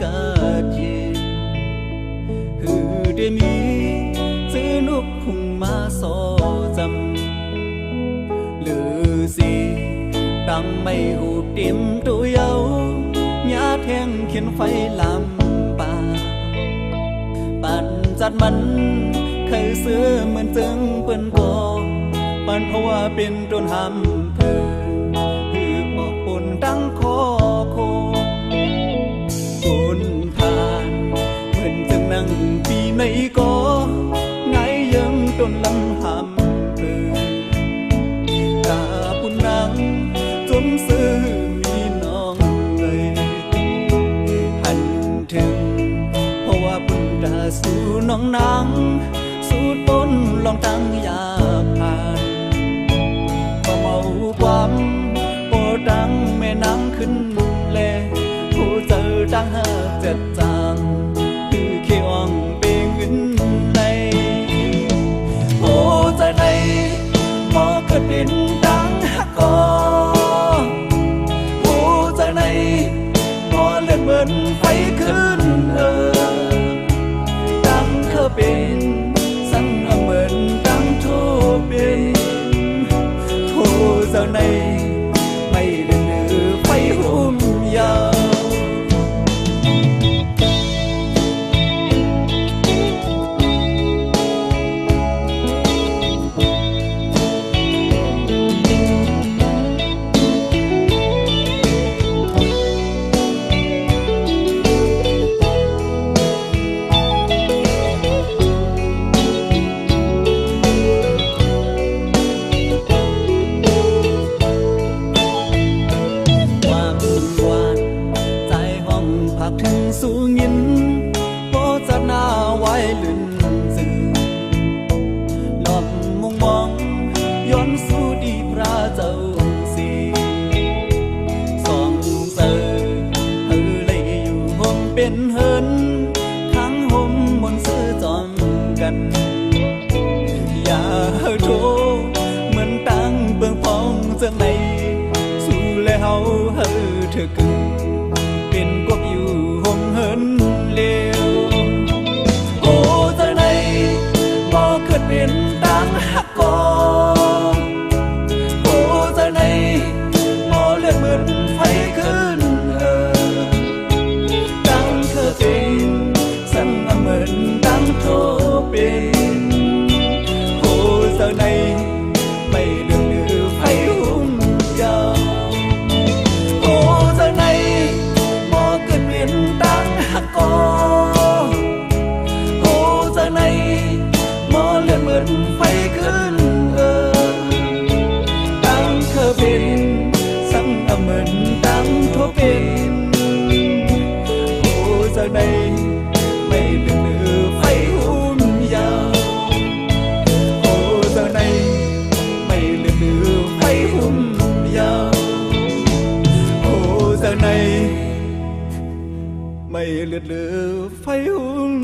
กาเย็นฮือได้มีซื้อนกคุงมาสอจำหรือสิตั้งไม่หูเต็มตัวเยาหญ้าแทงเขียนไฟลำป่าปันจัดมันเคยเสื้อเหมือนจึงเปิ้นกอปันเพราะว่าเป็นต้นหำเธอหือออกปนตั้งคอโคปนทานเหมือนจึงนั่งปีในกอไงยังต้นลำหำเธอกาปุนนังจมซื้อมีน้องเลยหันถึงเพราะว่าปุนดาสู่น้องนางสูดปนลองตั้งยาผ่านก็เมาความโปดังแม่นางขึ้นแลผู้เจอดังหาเจ็ดจางคือเขียวงเปงเงินในโอ้ใจในพอเกิดเป็นดังฮักกอโอ้ใจในพอเลือดเหมือนไฟขึ้นดังเคยเป็นสั่งเหมือนดังโทเป็นโทเจ้าในไม่เลือไฟหุ่มยาวถึงสูงยินโปจะหน้าไว้ลื่นสื่อหลอบมุงมองย้อนสู่ดีพระเจ้าสีสองเจอเฮอเลยอยู่ห่มเป็นเฮินทั้งห่มมนซื้อจอมกันอย่าโทเหมือนตั้งเบื้องพองเจังในสู่แล้วเฮอเธอกึ่งเป็นกบอยู่ห่มเหินเลี้ยวโอ้เจ้าในบ่เกิดเป็นดังฮักกอโอ้เจ้าในบ่เลือดเหมือนไฟขึ้นดังเคยเป็นสั่งเหมือนดังโทเป็นโอ้เจ้าในไม่เลือไฟหุ่มยาวโอ้เจ้าในดังฮักกอโอ้เจ้าในมอเลือดเหมือนไฟขึ้นดังเคยเป็นสั่งเหมือนดังโทเป็นโอ้เจ้าในไม่เลือไฟหุ่มยาวโอ้เจ้าในไม่เลือไฟหุ่มยาวโอ้เจ้าในไม่เลือดเลือไฟหุ่น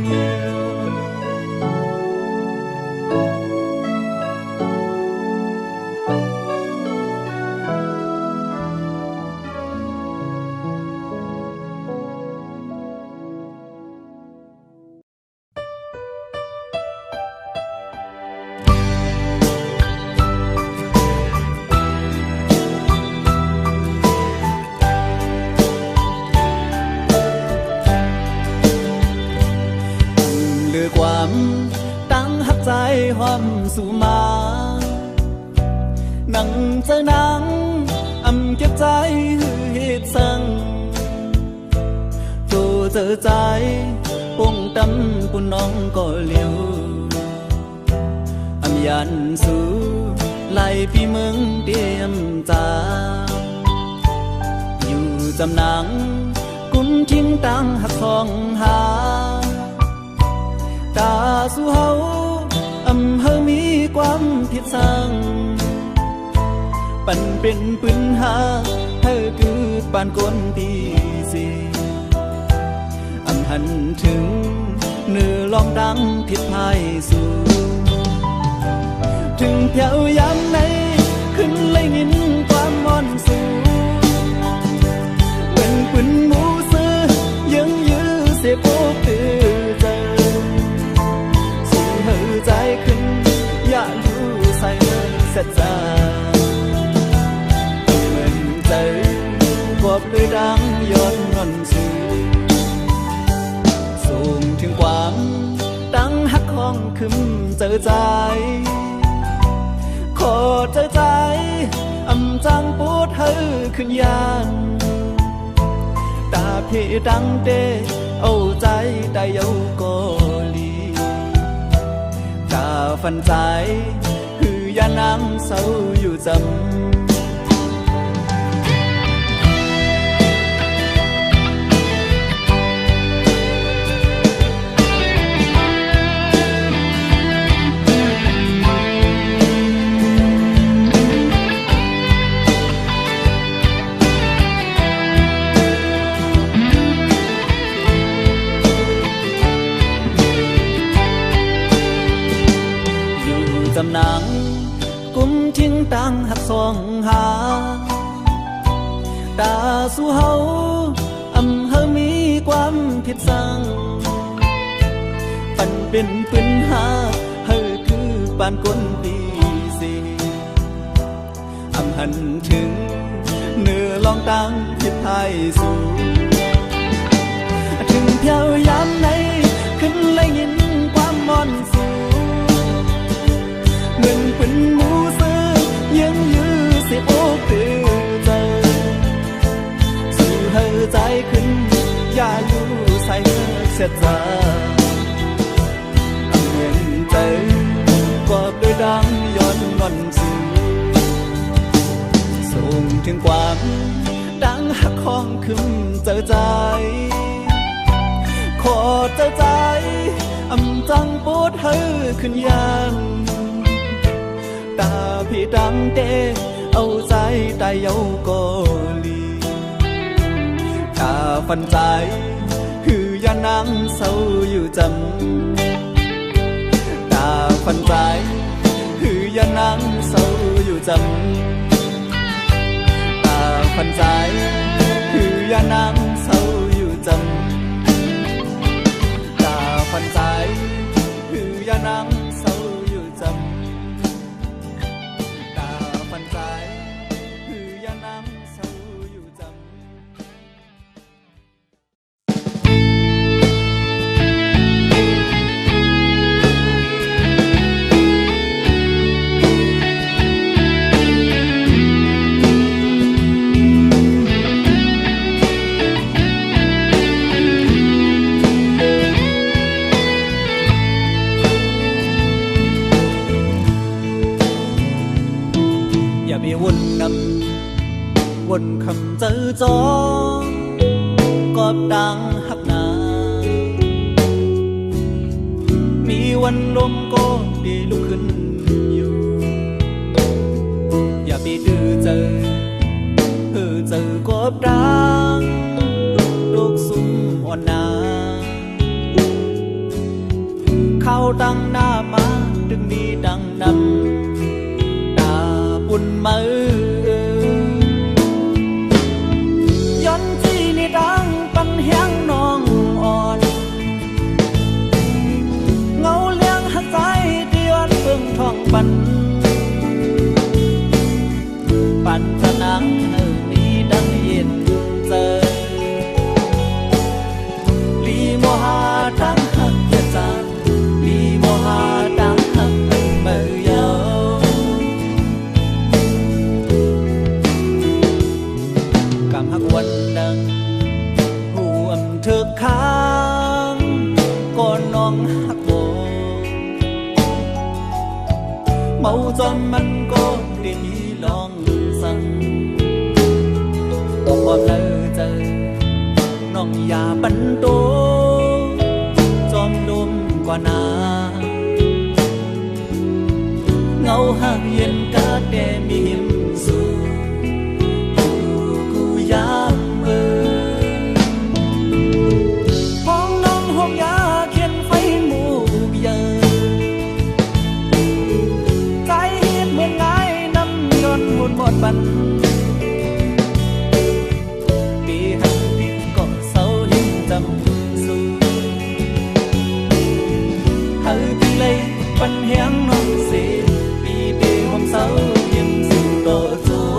เหี่ยวความตั้งหักใจหอมสู่มานั่งเจอนังเก็บใจหือเหตุสั่งโตเจอใจปุ่งตำปุ่นน้องก็เลี้ยวยันสู่ไล่พี่เมืองเตรียมจาอยู่จำนังกุ้มทิ้งตั้งหักทองหาตาสู่เฮาเฮามีความผิดสั่งปั่นเป็นปืนหาเธอคือปานคนที่สี่หันถึงเนื้อลองดังผิดพายสู่ถึงแถวยามไหนขึ้นเลยยินความมอนสู่เป็นปืนหมูซื้อยัง sẽ bố từ giờ sự hư trái khinh ya lu sai hơn sẽ ra mình tới vọt đôi đang yết ngọn sựส่งถึงความดังหักห้องคึมเจอใจขอเจอใจอำจังปูดเฮอขึ้นยานตาเพดังเดเอาใจได้เอากอลีตาฟันใจคือยานังเศร้าอยู่จำจำหนังกุมทิ้งตังหักสองหาตาสู่เฮาอำเฮอมีความผิดสั่งปันเป็นปืนหาเฮอคือปานก้นปีสีอำหันถึงเนื้อลองตังผิดไทยสู่ถึงเพียวยามไหนขึ้นเลยยินความมอนสู่เงินเป็นหมูซื้อยังยื้อเสียโอ้คือเจอสู่เฮอใจขึ้นอย่าอยู่ใส่เสียใจเงินเจอกอบโดยดังย้อนงอนสู่ส่งถึงความดังหักห้องขึ้นเจอใจขอเจอใจอำจังปวดเฮอขึ้นยานตาพี่ดังเดเอาใจได้เอากอลีตาฟันใจคือยานังเศร้าอยู่จำตาฟันใจคือยานังเศร้าอยู่จำตาฟันใจคือยานังเศร้าอยู่จำตาฟันใจคือยานังเศร้าอยู่จำคือยาน้ำเศร้าอยู่จำอย่าไปวนนำวนคำเจอจองกอบดังหักนามีวันลมก็ดีลุกขึ้นอยู่อย่าไปดื้อเจอเจอกอบดังลูกสุ่มอ่อนนาเข้าดังหน้ามาดึงมีดังนำบุญมือย้อนที่นี่ดังปันเฮียงน้องอ่อนเงาเลี้ยงหักใจที่ย้อนเพิ่งท่องปันตะนังมีดังเย็นเจอลีโมหาดังหักเยจานลีโมหาดังหักเป็นเมื่อยาวหักวันดังห่วมเธอค้างก่อนน้องหักโบเมาจนมันก็ได้มีลองสั่งบอกว่าเธอเจอน้องอย่าปันโตจอมลมกว่านาเงาหักเย็นกาแดมีหิมสูยามห้องน้องห้องยาเขียนไฟหมู่เยอะใจเห็นเหมือนไงน้ำยนต์หุ่นหมดบันปีหักปีก็เศร้าหิ้งจำสู่ hơi bị lây bắn hẹn non xế vì để hôm sau em dừng đỏ dối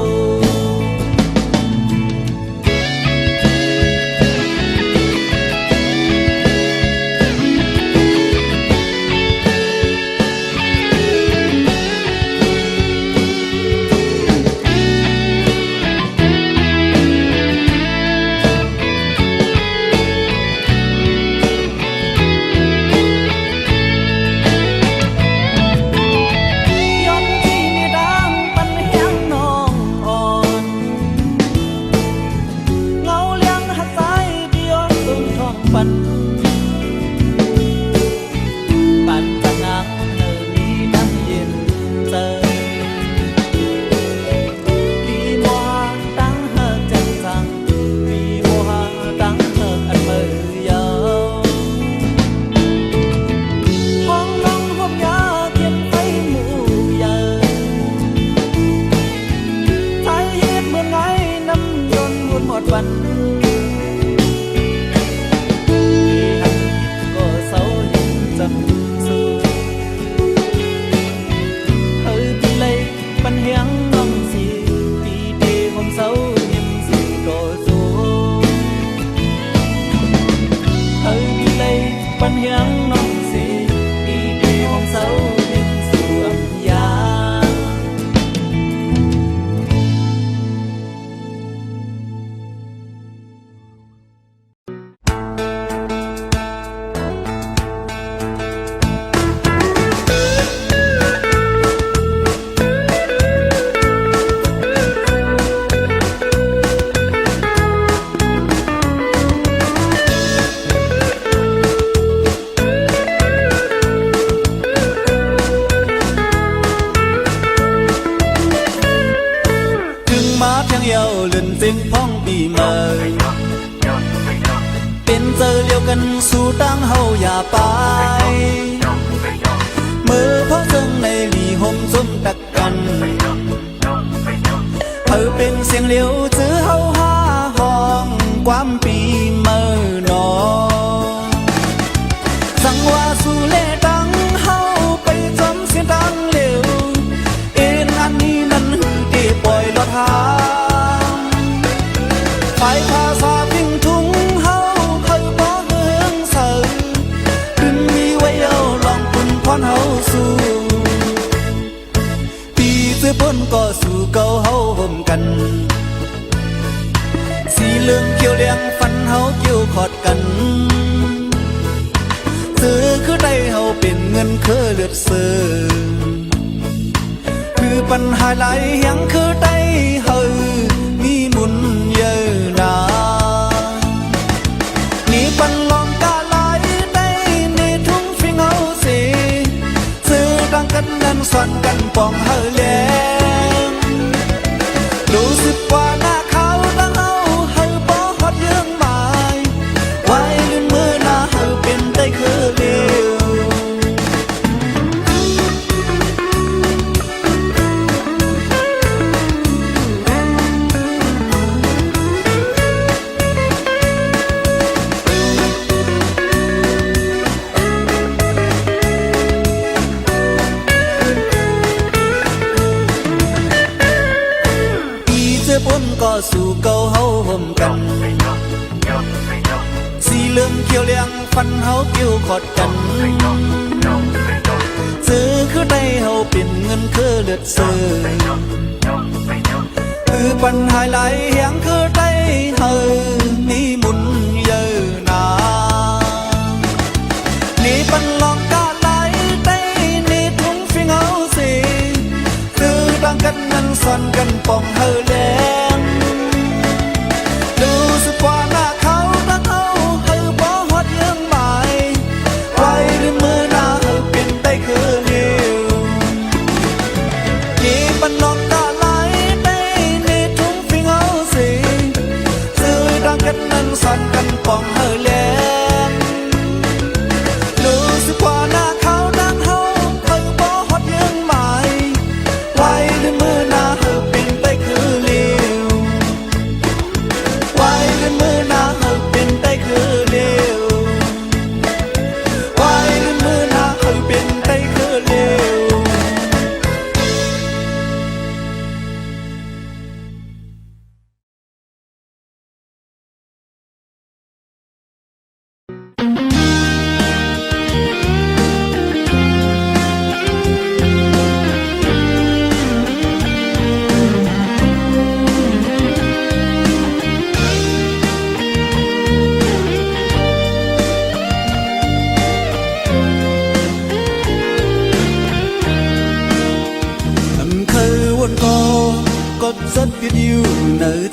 กันนั้น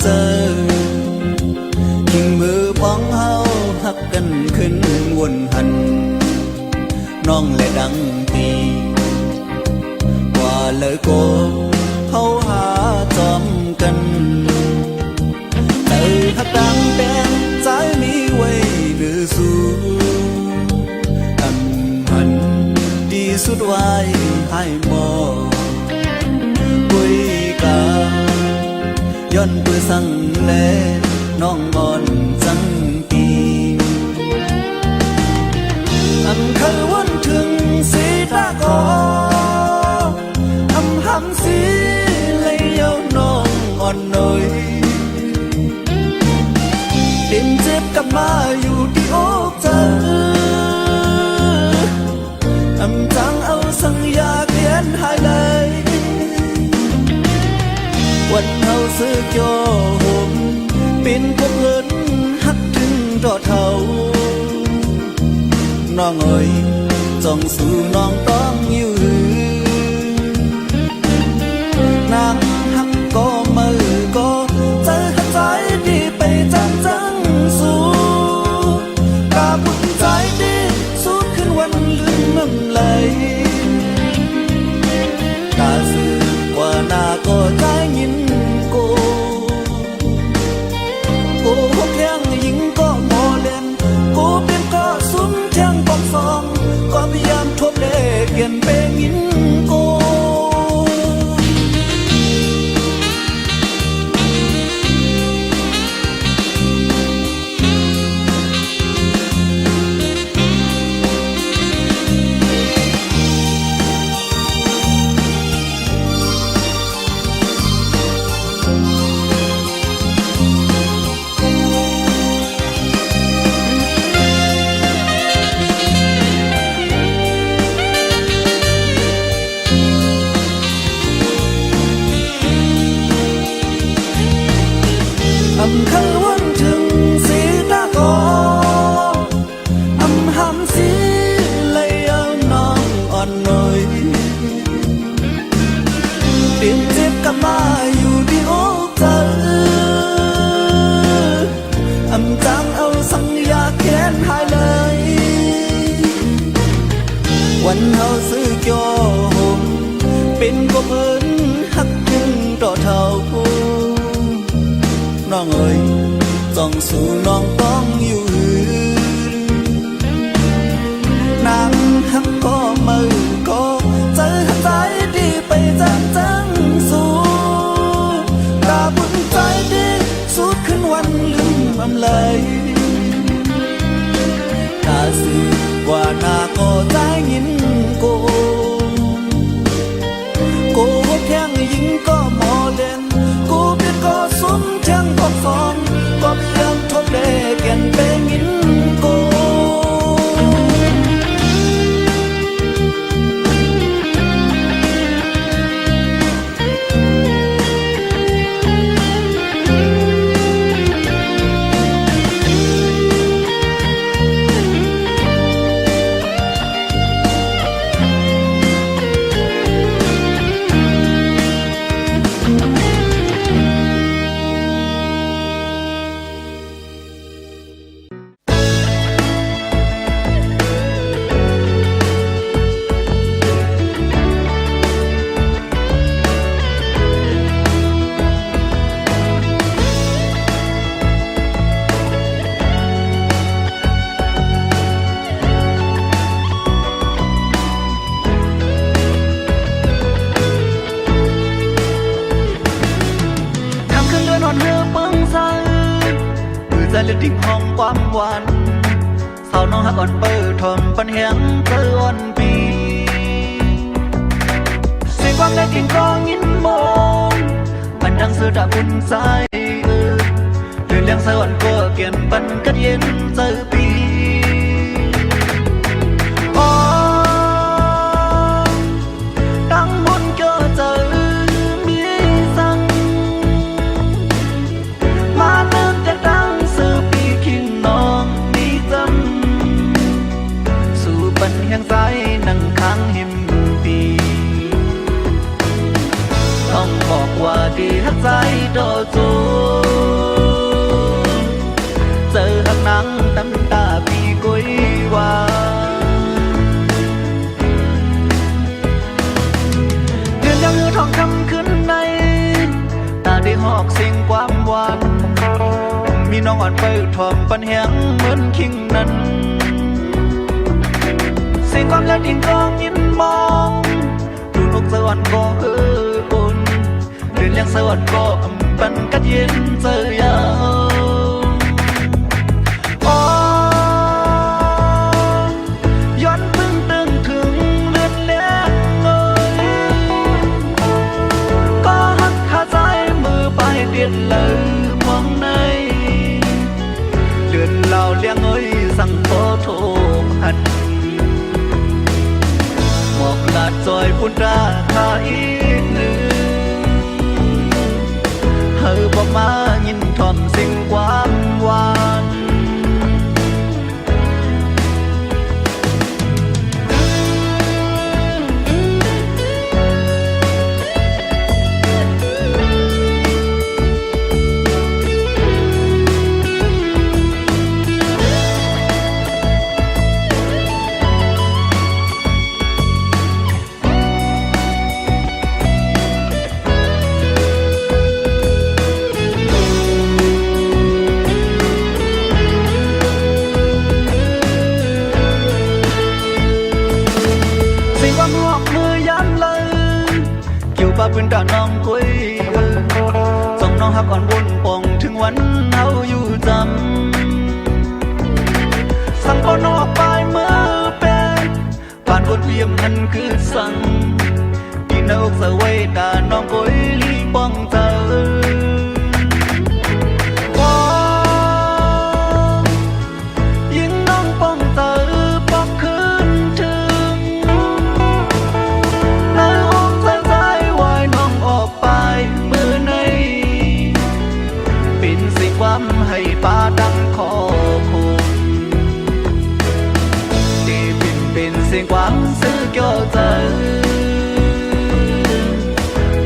เจอทิ้งมือพ้องเฮาหักกันขึ้นวนหันน้องและดังตีว่าเลยโกเฮาหาจอมกันใจหักดังแดงใจมีไว้หรือสู้อันหันดีสุดไว้ให้หมอคุยกันย้อนเพื่อสั่งแลน้องอ่อนจังปีอันเคยวันถึงสีตาก็หำสีเลยเยาน้องอ่อนหน่อยเต็มเจ็บกลับมาอยู่ที่อกเธอจังเอาสัญญาเขียนให้เลยวันเฮาซื้อโยมเป็นพวกเงินหักถึงรอเท่าน้องเอ๋ยจงสู่น้องต้องอยู่นางหักก็มือก็เจอหักใจดีไปจังจังสู้กาบุญใจดีสู้ขึ้นวันลืมน้ำไหลกาซื้อกว่าหน้าก็ใจยินโกหกแข้งยิงก็หมอเล่นกูเป็นก็สุนแทงปองสองก็พยายามทบเลเปลี่ยนเปยินโกเคยวันถึงสีตาก็หำสีเลยเอาน้องอ่อนหน่อยเปลี่ยนเจ็บกลับมาอยู่ที่อกเธอจังเอาสัญญาเขียนให้เลยวันเฮาซื้อโยมเป็นก็เพิ่นหักถึงต่อเท่าน้องเอ๋ยจ้องสู่น้องต้องอยู่นางหักก็มือก็เจอหักใจดีไปจังจังสู้กาบุญใจดีสุดขึ้นวันลืมอำเลยกาสื่อกว่าหน้าก็ใจยินโกหกแข้งยิงก็หมอเล่นกูเป็นก็สุนแทงปองสองก็พยายามทบเลแก่นเปยินโกเลือดดิ่งห้องความหวานสาวน้องหักอ่อนเปิดทนปันเฮียงเธออ่อนปีเสียงความได้กิ่งกรองยินมองมันดังเสือดาบุญใจเลื่อนเลี้ยงสวรรค์ก็เกี่ยนปันกัดเย็นเจอปีตั้งบนเกิดเจอมีสั่งมาเลิกจะดังน้องมีจำสู่ปันแห่งสายนั่งค้างหิมปีต้องบอกว่าดีหักใจโดดจู ทอมปันแหงเหมือนคิงนั้นเสียงความแล้วทิ้งกองยินมองดูนกสวรรค์ก็อุ่นเดือนยังสวรรค์ก็อำปันกัดเย็นเจอยาวย้อนพึ่งตึงถึงเลือนเลี้ยงก็หักขาใจมือไปเดียดเลยมองในเลือนเหล่าเลี้ยงสั่งขอโทษหันหมอกลาดจอยพุ่นราคาอีกหนึ่งเฮอบ่มายินทอมสิ่งความหวานป้าพื้นด่านน้องคุยส่องน้องหักอ่อนบนป่องถึงวันเอาอยู่จำสั่งป้อนออกไปเมื่อเป็นผ่านบทเวียมนั่นคือสั่งที่นอกสะไว้ด่าน้องคุยลีป้องเธอยิ่งน้องป้องเธอปอกคืนถึงในห้องใจวายน้องออกไปเมื่อในเป็นสิ่งความให้ป้าดังขอคุณที่เป็นสิ่งความซื้อเกี่ยวใจ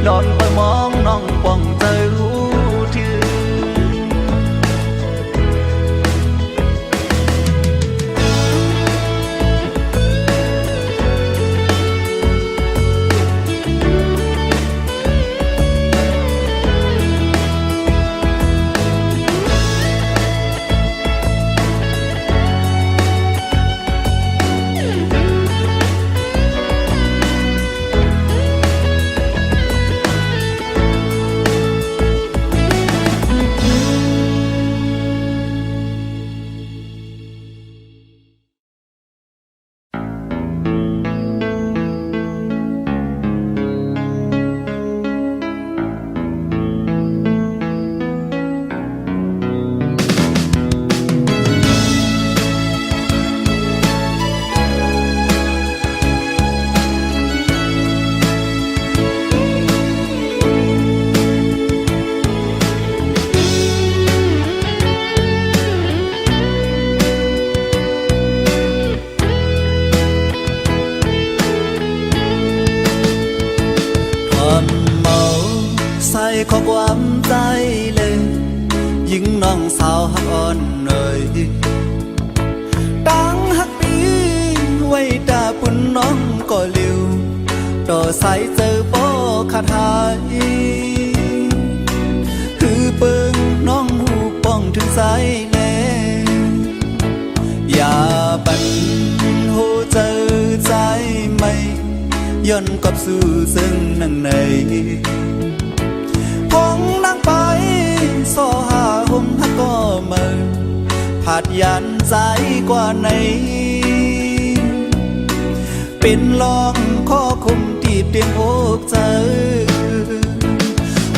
หลอนไปมองน้องป้องใจรู้ถึงขอความใจเลยยิ่งน้องสาวหักอ่อนเอ่ยดังหักปีไว้ตาปุ่นน้องก็เร็วต่อสายเจอป้อขาดหายคือเปิงน้องหูป้องถึงสายแน่อย่าปันโหเจอใจไม่ย้อนกับสู่ซึ่งนั่งในคงนั่งไปโซหาห่มหักก็เมินผาดยันใจกว่าไหนเป็นลองข้อคุมตีบเตียงอกเจอ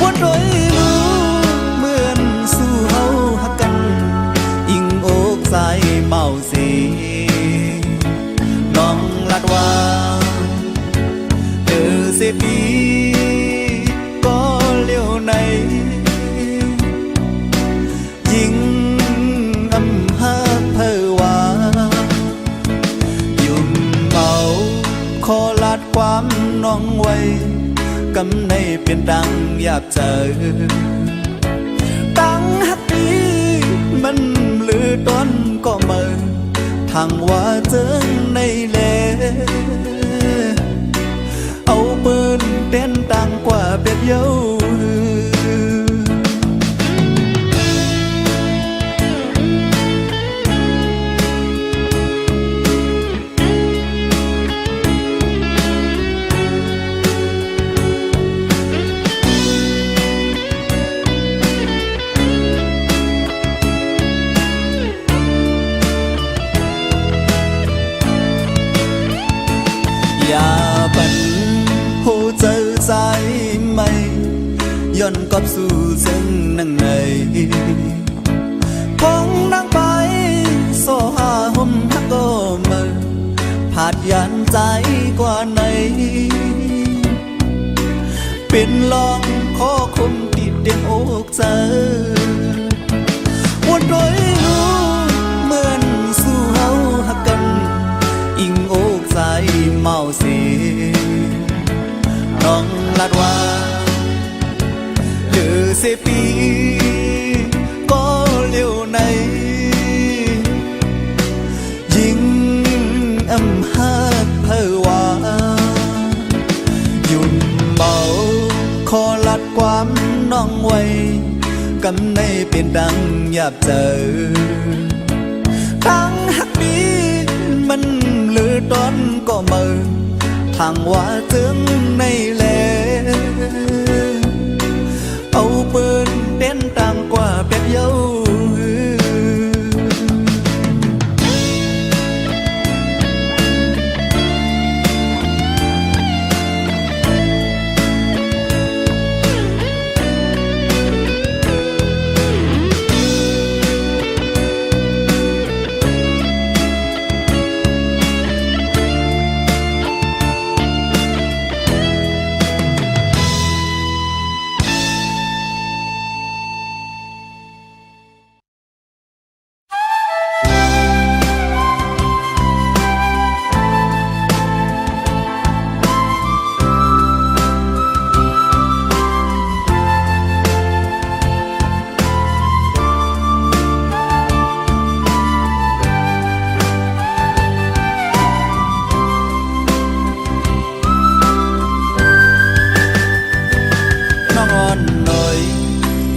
วันโดยรู้เหมือนสู้เฮาหักกันอิงอกใจเมาสีน้องลัดว่าเสียปีก็เลี้ยวในยิ่งอำหาเพอว่ายุ่มเมาขอลาดความน้องไว้กำในเปลี่ยนดังอยากเจอตั้งหักปีมันลือต้นก็เมินทางว่าเจอในเลเอาปืนเต้นดังกว่าเบ็ดเย้า อบสู่ซึ่งนั่งในพงนั่งไปโซหาห่มฮักก็มาผาดยันใจกว่าไหนเป็นลองขอคมติดเด่นอกเจอวนโดยรู้เหมือนสู่เฮาฮักกันอิงอกใจเมาเสียน้องลาดว่าเดือเสปีก็เลี้ยวในยิ่งอำฮักเพอว่ายุ่นเบาขอลัดความน้องไว้กำในเป็นดังหยาบเจอทั้งหักดีมันเลือดอนก็เมินทางว่าถึงในแลเอาปืนเต้นต่างกว่าเป็ดเย้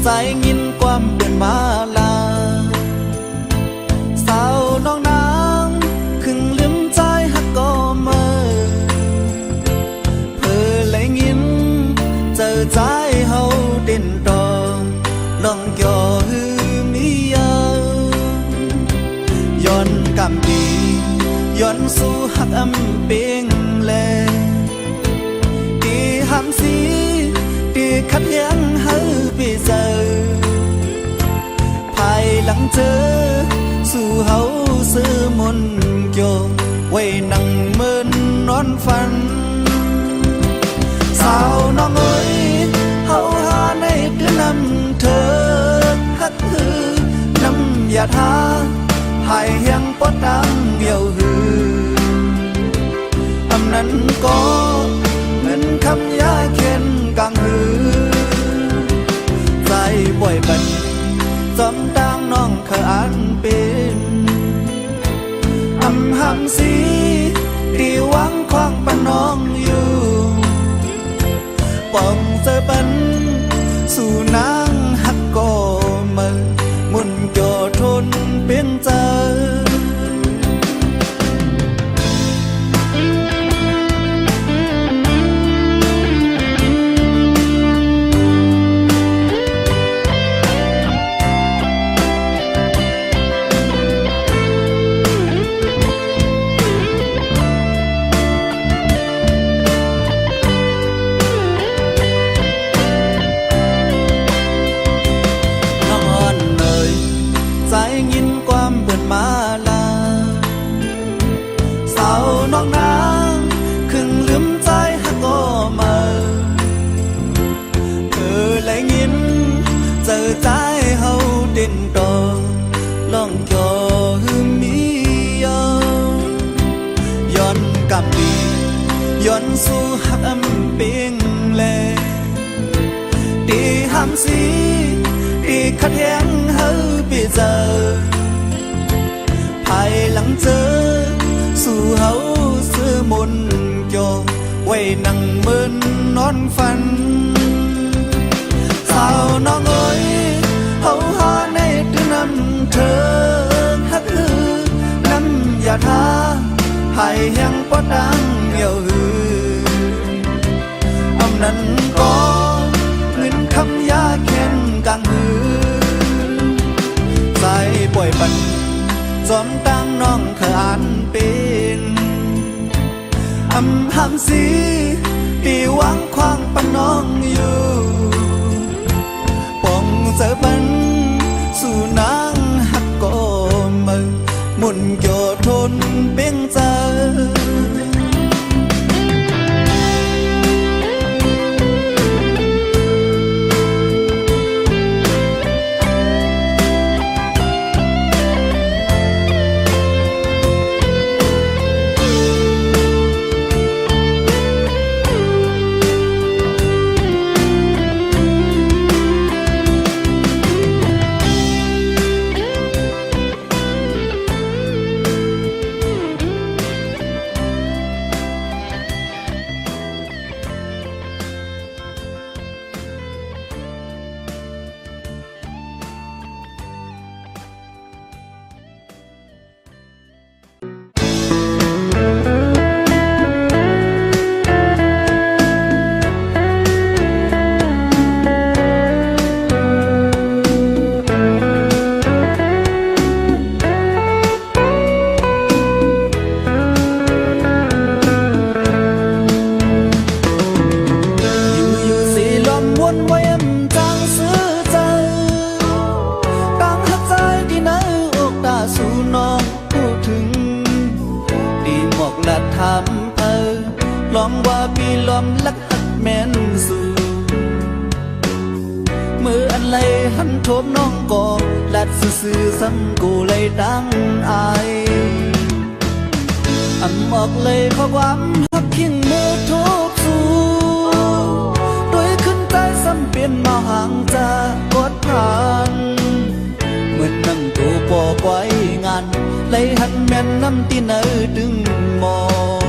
ใจยินความเดินมาลาสาวน้องนางครึ่งลืมใจฮักก็เมื่อเพื่อเลยยินเจอใจเฮาเด่นดองน้องย่อฮือมีเยาย้อนกำดีย้อนสู่ฮักอำเปงแลที่หำสีที่ขัดแย้งเฮาไปเจอภายหลังเจอสู่เฮาซื้อมนเกี่ยวไว้นั่งเมินนอนฝันสาวน้องเอ้ยเฮาหาในคือนำเธอฮักฮือนำอย่าท้าหายแห้งปอดดังเหี่ยวหืออำนั้นก็เหมือนคำยาเข็นกลางหือใจบ่อยบันจอมตั้งน้องเคยอ่านเป็นอำหำสีที่หวังคว้างปนน้องอยู่ป้องเจอปันสู่นางฮักก็มือมุนโยทนเป็นเจอน้องนางครึ่งลืมใจฮักก็มาเธอเลยยินเจอใจเฮาเด่นดองลองย่อหือมีเยาย้อนกำดีย้อนสู่ฮักอำเปงแลที่หำสีที่ขัดแย้งเฮาไปเจอภายหลังเจอสู่เฮาซื้อมนโยไว้นั่งเมินนอนฝันสาวน้องเอ้ยเฮาหาในคือนำเธอฮักฮือนำอย่าท้าหายแห้งปอดดังเหี่ยวหืออำนั้นก็เหมือนคำยาเข็นกลางหือใจป่วยปันจอมตั้งน้องเคยอ่านเป็นอำหำสีที่หวังคว้างปนน้องอยู่ บันสู่นางฮักก็มือหมุนโยทนเป้งเจอล้อมว่าปีล้อมลักหักแม่นสู่มืออันไหลหันโทบน้องก่อลัดซื่อๆซ้ำกูเลยดังอายอำออกเลยข้อความหักเคียงมือทุบสู่โดยขึ้นใจซ้ำเปลี่ยนมาห่างจากกดผ่านเหมือนนั่งตัวปอกไว้งานเลยหันแม่นน้ำตีเนื้อดึงมอง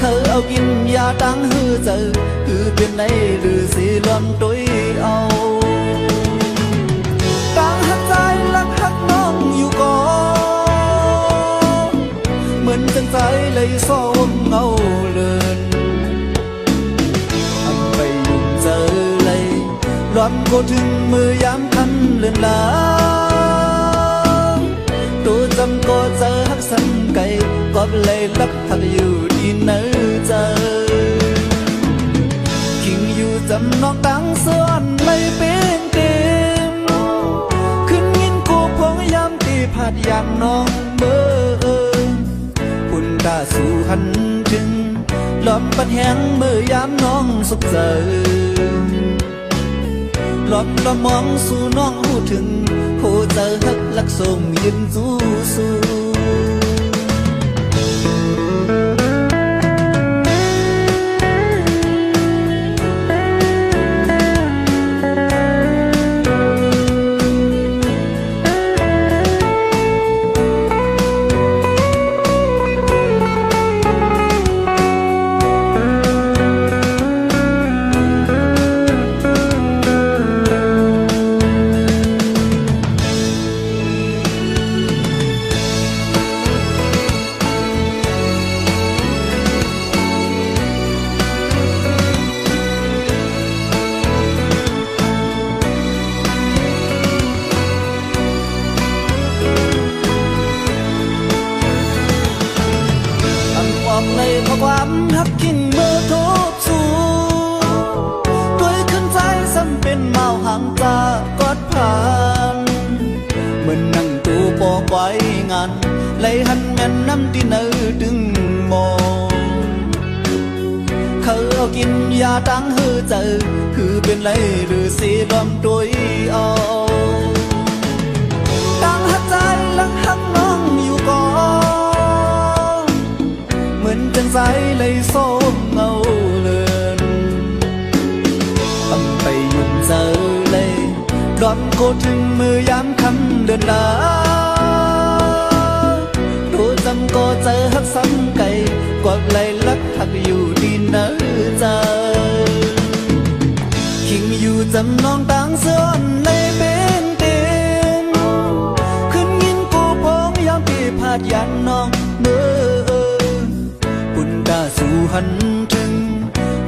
เขาเอากินยาตั้งหือเจอคือเป็นในหรือสีล้อมตัวเอาตั้งหักใจลักหักน้องอยู่ก่อนเหมือนจังใจเลยซ้อมเงาเลินอันไปยุ่งเจอเลยล้อมก็ถึงมือยามคันเลือนลาตัวจำก็เจอหักสันไก่ก็เลยลักหักอยู่ดีเนื้อเจอคิงอยู่จำนองตั้งส่วนไม่เป็นเต็มขึ้นยินกูพงยามตีผาดยามน้องเมื่อคุณตาสู่หันถึงล้อมปัดแห้งเมื่อยามน้องสุขเจอล้อมละมองสู่น้องหูถึงโหเจอหักลักส่งยืนสู้สู้เลยเพราะความหักกิ่งเมื่อทุบสู่ด้วยขึ้นใจซ้ำเป็นเมาห่างจากกอดผ่านเหมือนนั่งตัวปอกไว้งานเลยหันแม่นน้ำที่เนื้อดึงมองเขาเอากินยาตั้งหือเจอคือเป็นไรหรือสีล้อมตัวเอาตั้งหักใจลักหักน้องอยู่ก่อนเหมือนจังใจเลยส้มเงาเลือนทำไปยุ่งเจอเลยล้อมโคถึงมือยามคำเดินลาตัวจำก็เจอหักซ้ำไก่กว่าเลยลักหักอยู่ดีเนื้อเจอคิงอยู่จำนองต่างเสื้อเลยเป็นเต็มขึ้นยินกูพงยามที่พาดยันน้องเมื่อปุ่นตาสู่หันถึง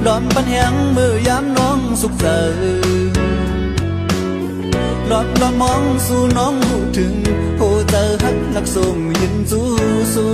ล้อมปันแหงเมื่อยามน้องสุขเจอล้อมล้อมมองสู่น้องหูถึงโหเจอหักลักส่งยินสู้สู้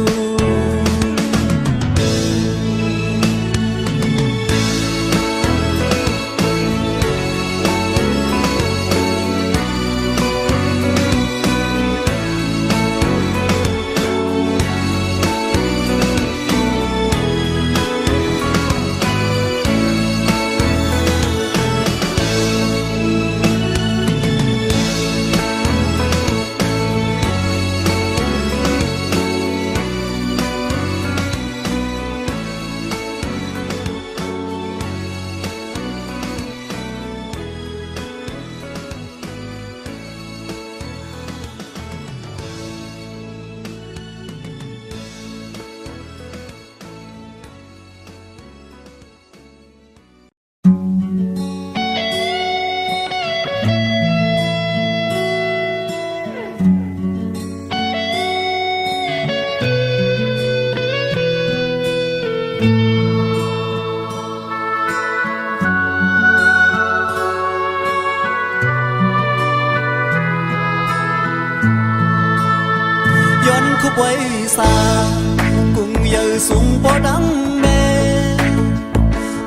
xa cùng giờ xuống bỏ đắng mê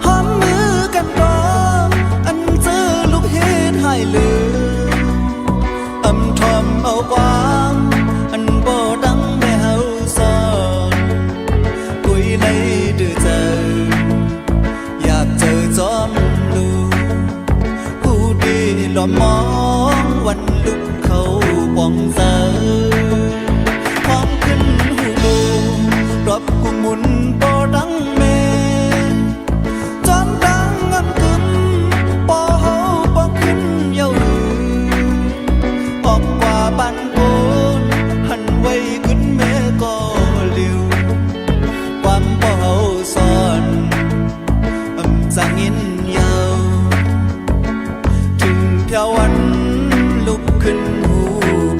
hóm mưa canh đó anh giữ lúc hết hai lửa âm thầm âu quang anh bỏ đắng mê hậu son cuối lấy từ giờอยากเจอจอมลูผู้ดีหล่อมองวันลุกเขาป่องเจอพร้อมขึ้นหูดูรบกุมมุนปอดังเมจอมดังงำกึมปอเฮาปอขึ้นเย้าหือออกกว่าบ้านโกนหันไว้ขึ้นแม่ก็เลี้ยวความปอเฮาซ่อนจะงินยาวถึงเพียววันลุกขึ้นหู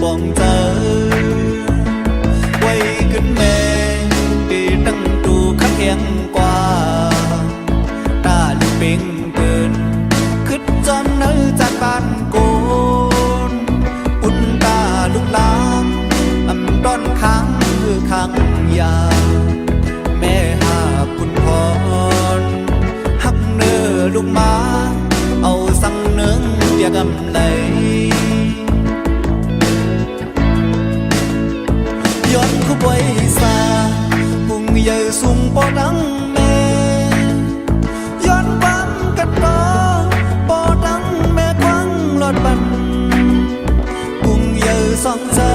บองเจอไว้ขึ้นแม่ตีตั้งตูขักแข็งกว่าตาลุกเป่งเกินขึ้นจอมเนื้อจากบ้านโกนอุ่นตาลุกลามต้นค้างคือค้างยาแม่หาคุณพรลูกมาเอาสั่งเนื้อเดียกำไหลย้อนคู่ไว้ซาปุ่งใหญ่สูงปอดังแม่ย้อนความกันต่อปอดังแม่ควังหลอดบันปุ่งใหญ่สองเจ้า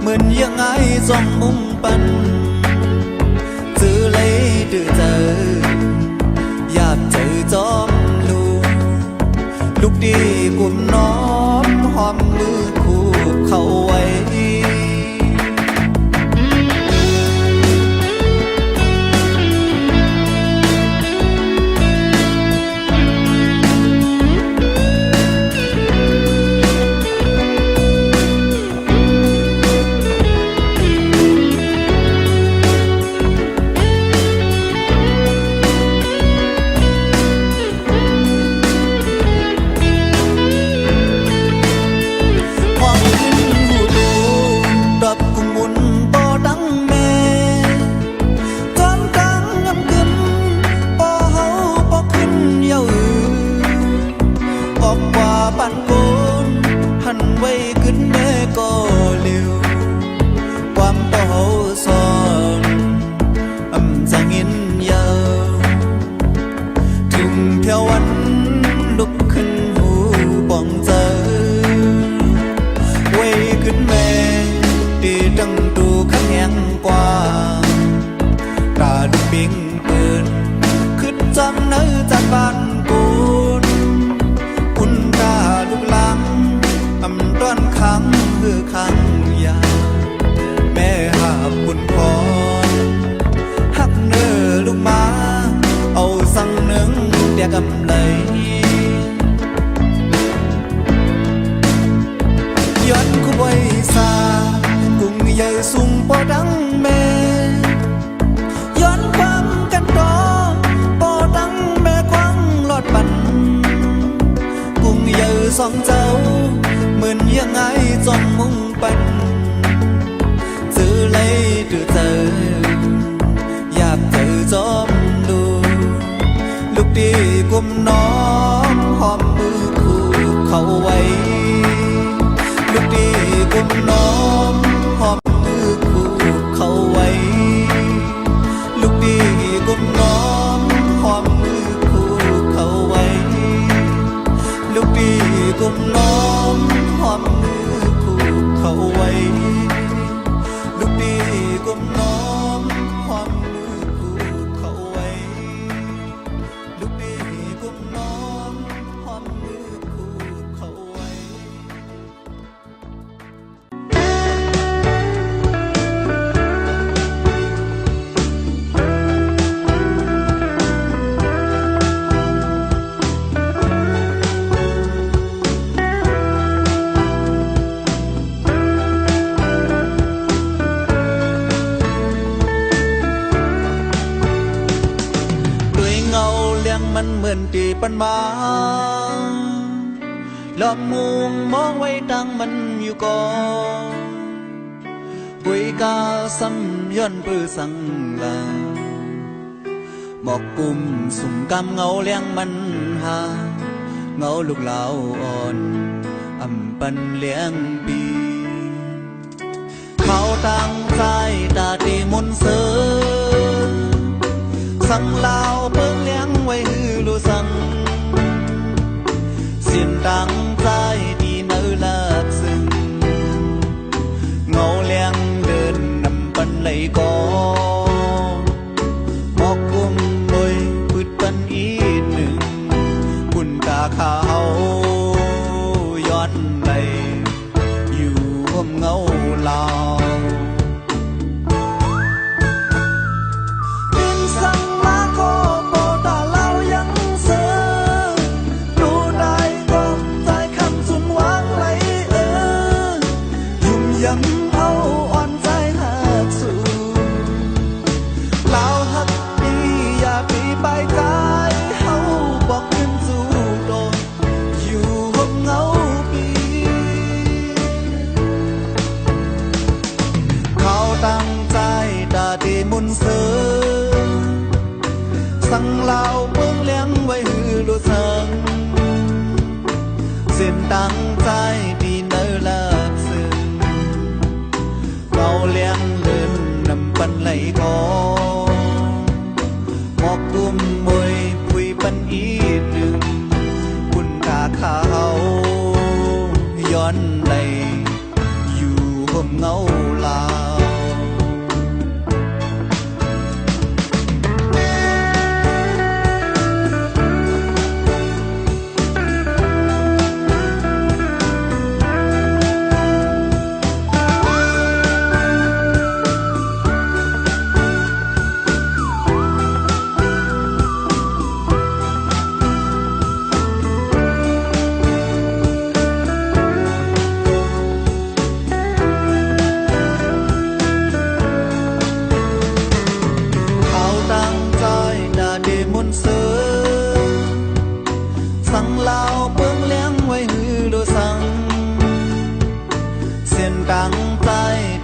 เหมือนยังไงจอมมุมปันจื้อเลยดื้อเจออยากเจอจอมลูกดีกุมน้อมหอมมือคู่เขาไว้กำไรย้อนคู่ไว้ซากุ้งใหญ่สูงปอดังแม่ย้อนความกันต่อปอดังแม่ควังหลอดบันกุ้งใหญ่สองเจ้าเหมือนยังไงจอมมุ่งปันจื้อเลยดื้อเจออยากเจอจอมลูกดีกุมน้อมหอมมือคู่เขาไว้ลูกดีกุมน้อมหอมมือคู่เขาไว้ลูกดีกุมน้อมหอมมือคู่เขาไว้ลูกดีกุมน้อมหอมมือคู่เขาไว้ลูกดีกุมน้อมหอมมือคู่เขาไว้ลูกดีกุมน้อมหอมมือคู่เขาไว้ มันเหมือนตีปันมาหลอมมุงมองไว้ดังมันอยู่ก่อน ปุยกาซ้ำย้อนปื้อสังลาหมอกกุมสุ่มกำเงาเลี้ยงมันหาเงาลูกเหลาอ่อนอำปันเลี้ยงปีเขาตั้งใจตาตีมนเสือสังลาวเปิ้งเลี้ยงไว้ฮือลูสังเสียนตั้งใจดีเนื้อลาบซึ้งเงาเลี้ยงเดินนำปันไหลก่อหมอกกุมบอยพืชปันอีกหนึ่งคุณตาขาวย้อนไหลอยู่ห่มเงาลาวสังลาวเมืองเลี้ยงไว้ฮือลูสังเส้นตั้งใจดีเนื้อลาบซึ้งเงาเลี้ยงเดินนำปันไหลกอหมอกกุมมวยพุยปันอีกหนึ่งคุณตาขาวย้อนไหลอยู่ห่มเงาลาวสังลาวเปิ้งเลี้ยงไว้ฮือลูสังเส้นตั้งใจ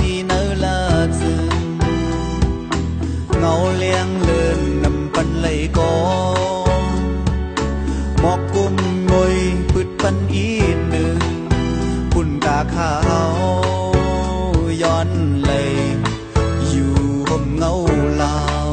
ดีเนื้อลาบซึ้งเงาเลี้ยงเลื่อนนำปันไหลกอหมอกกุมมวยพืชปันอีกหนึ่งปุ่นตาขาวย้อนไหลอยู่ห่มเงาลาว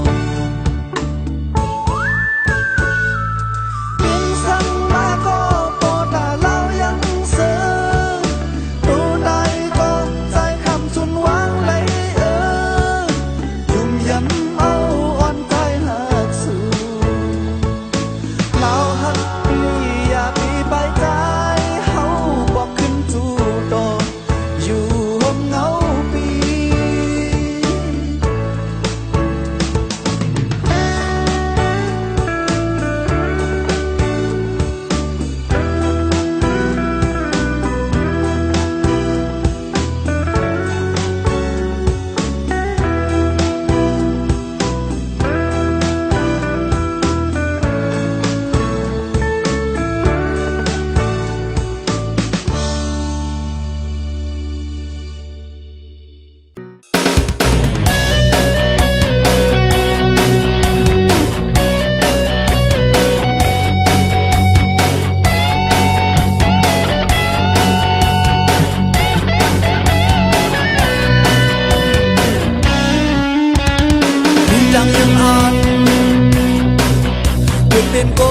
เป็นโก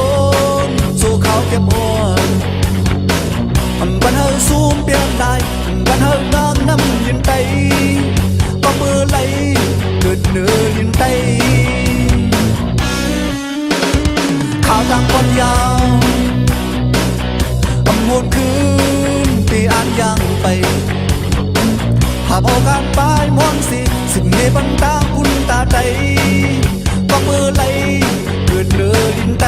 นสู่เขาเก็บอ่อนบันเฮาซูมเปลี่ยนได้บันเฮานางน้ำยินไตก็มือไหลเกิดเนื้อยินไตข่าวต่างวันยาวมวนคืนตีอ่านยังไปหาบเอาการปลายมวนสิสิ่งในบรรดาคุณตาใจก็มือไหลเกิดเนื้อดินไต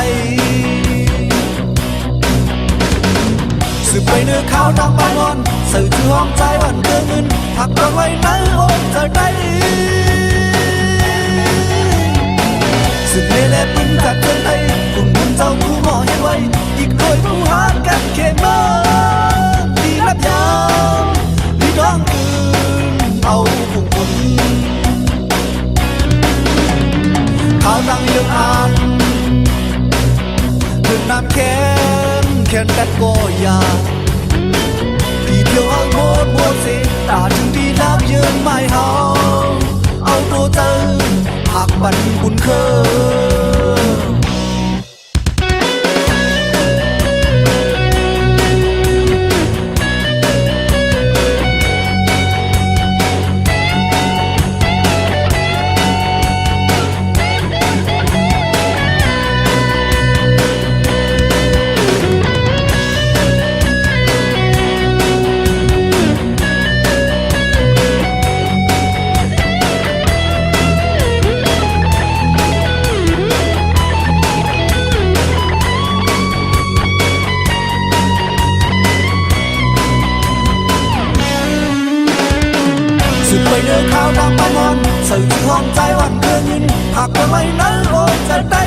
สืบไปเนื้อข้าวน้ำปลางอนสื่อชื่อห้องใจวันเกินเงินหักรางไว้ในโอนเธอได้สืบในแลบบินจากเกินไทยคุณบุญเจ้าผู้หมอเห็นไว้อีกโดยผู้หากันเขมมาดีรับยามดีร้องคืนเอาผู้คน ค่นั้นก็อยากที่เดียวเอาหมดเสียตาถึงดีนับยืนไม่หาเอาตัวเจอหักบันบุญเคยสุดไปเนื้อข้าวดำมามอนสื่อที่ห้องใจวันเพื่อนยินหากว่าไม่นั้นโอ้จะได้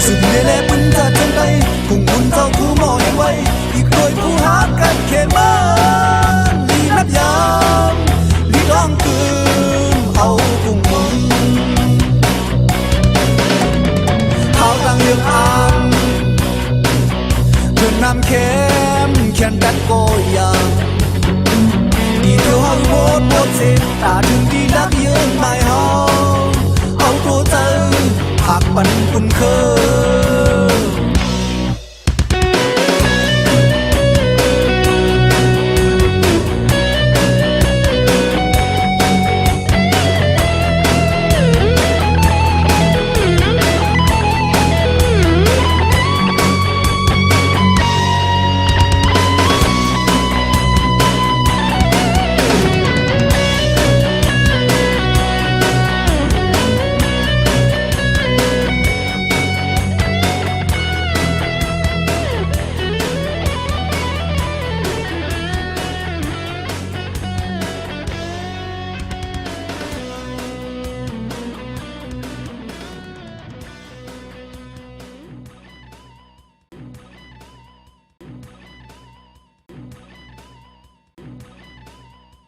สุดเนเล่ปุ่นจะจังใดcùngบุญเจ้าคู่หมอให้ไว้อีกโดยผู้หากันเขตบ้านลีนับยามลีร้องคืนเอาcùngบุญข้าวดังเรื่องอ่านเพื่อนนำเข้มแค่นั้นก็อยากที่เดียวเอาหมดเสียตาถึงดีนักเยอะ